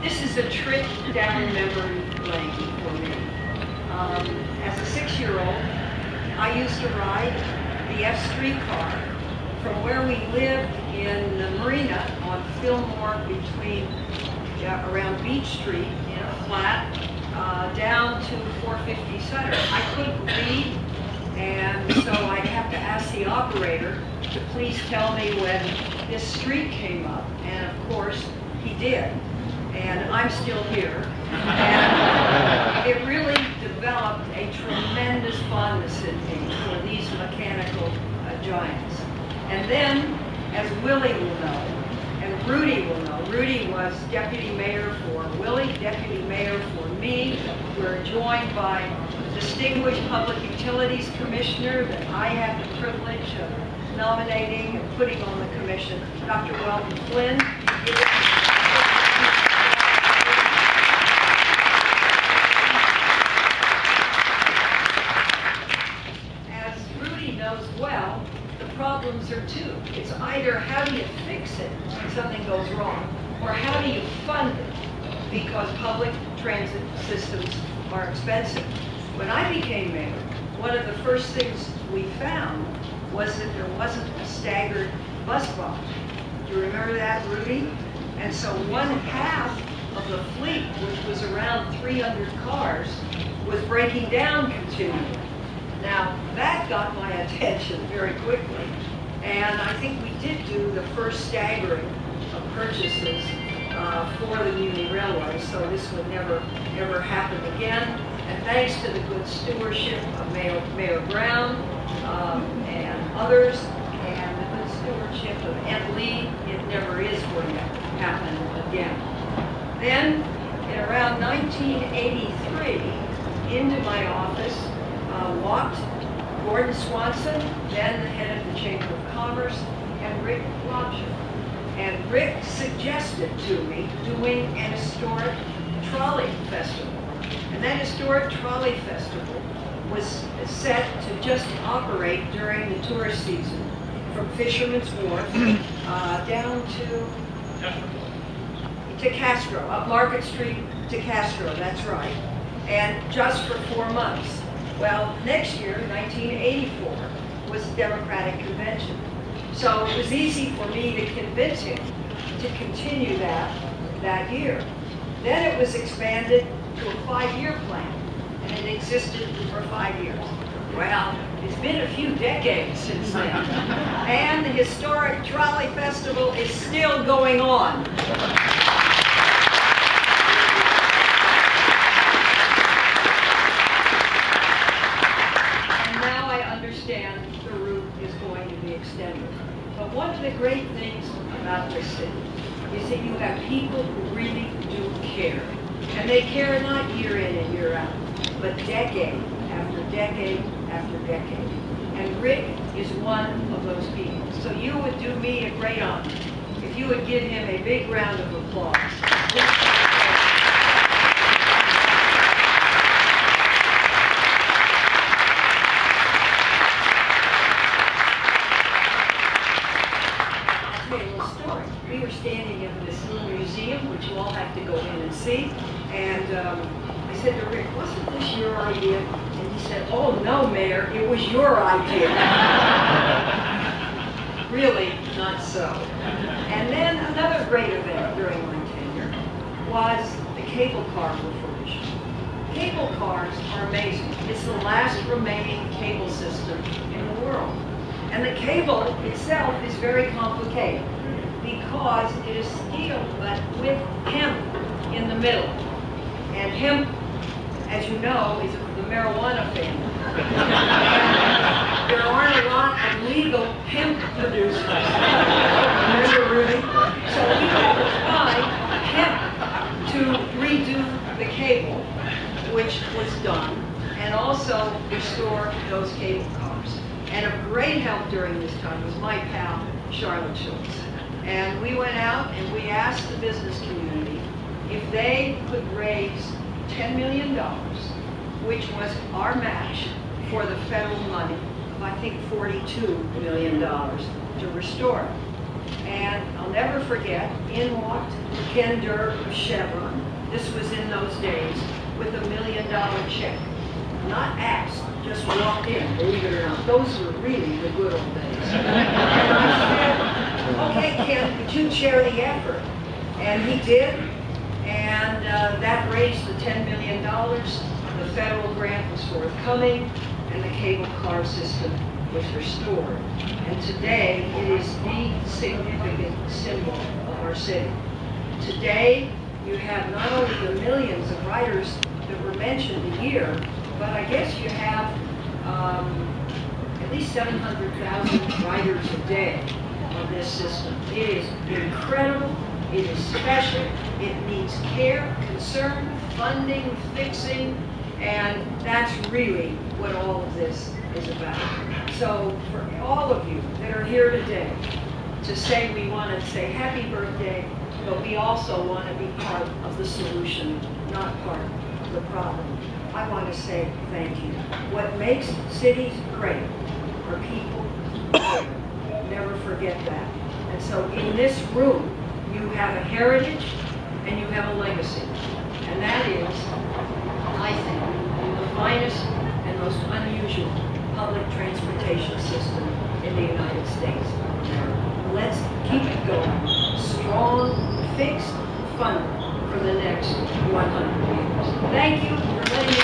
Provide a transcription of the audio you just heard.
This is a trip down memory lane for me. As a 6-year-old, I used to ride the F streetcar from where we lived in the marina on Fillmore between around Beach Street in a flat down to 450 Sutter. I couldn't read, and so I'd have to ask the operator to please tell me when this street came up, and of course he did. And I'm still here. And it really developed a tremendous fondness in me for these mechanical giants. And then, as Willie will know, and Rudy will know, Rudy was deputy mayor for Willie, deputy mayor for me. We're joined by a distinguished public utilities commissioner that I had the privilege of nominating and putting on the commission, Dr. Welton Flynn. Well, the problems are two. It's either how do you fix it when something goes wrong, or how do you fund it, because public transit systems are expensive. When I became mayor, one of the first things we found was that there wasn't a staggered bus bond. Do you remember that, Rudy? And so 1/2 of the fleet, which was around 300 cars, was breaking down continually. Now, that got my attention very quickly, and I think we did do the first staggering of purchases for the Muni Railway, so this would never, ever happen again. And thanks to the good stewardship of Mayor Brown and others, and the good stewardship of Ed Lee, it never is going to happen again. Then, in around 1983, into my office, walked Gordon Swanson, then the head of the Chamber of Commerce, and Rick Lobsher. And Rick suggested to me doing an historic trolley festival. And that historic trolley festival was set to just operate during the tourist season, from Fisherman's Wharf down to Castro, up Market Street to Castro, that's right. And just for 4 months. Well, next year, 1984, was the Democratic Convention. So it was easy for me to convince him to continue that year. Then it was expanded to a 5-year plan, and it existed for 5 years. Well, it's been a few decades since then, and the historic Trolley Festival is still going on. Understand the route is going to be extended. But one of the great things about this city is that you have people who really do care. And they care not year in and year out, but decade after decade after decade. And Rick is one of those people. So you would do me a great honor if you would give him a big round of applause. We were standing in this little museum, which you all have to go in and see, and I said to Rick, wasn't this your idea? And he said, oh no, Mayor, it was your idea. Really, not so. And then another great event during my tenure was the cable car refurbishment. Cable cars are amazing. It's the last remaining cable system in the world. And the cable itself is very complicated, because it is steel, but with hemp in the middle. And hemp, as you know, is the marijuana family. There aren't a lot of legal hemp producers. Remember, Rudy? So we had to find hemp to redo the cable, which was done, and also restore those cable cars. And of great help during this time was my pal, Charlotte Schultz. And we went out and we asked the business community if they could raise $10 million, which was our match for the federal money of, I think, $42 million to restore it. And I'll never forget, in walked Ken Durr of Chevron. This was in those days, with $1 million check. Not asked, just walked in, believe it or not. Those were really the good old days. And I said, okay, Ken, would you chair the effort? And he did, and that raised the $10 million. The federal grant was forthcoming, and the cable car system was restored. And today, it is the significant symbol of our city. Today, you have not only the millions of riders that were mentioned a year, but I guess you have at least 700,000 riders a day on this system. It is incredible, it is special, it needs care, concern, funding, fixing, and that's really what all of this is about. So for all of you that are here today, to say we want to say happy birthday, but we also want to be part of the solution, not part of the problem. I want to say thank you. What makes cities great are people there. Never forget that. And so in this room, you have a heritage and you have a legacy. And that is, I think, the finest and most unusual public transportation system in the United States of America. Let's keep it going. Strong, fixed, funded for the next 100 years. Thank you for letting me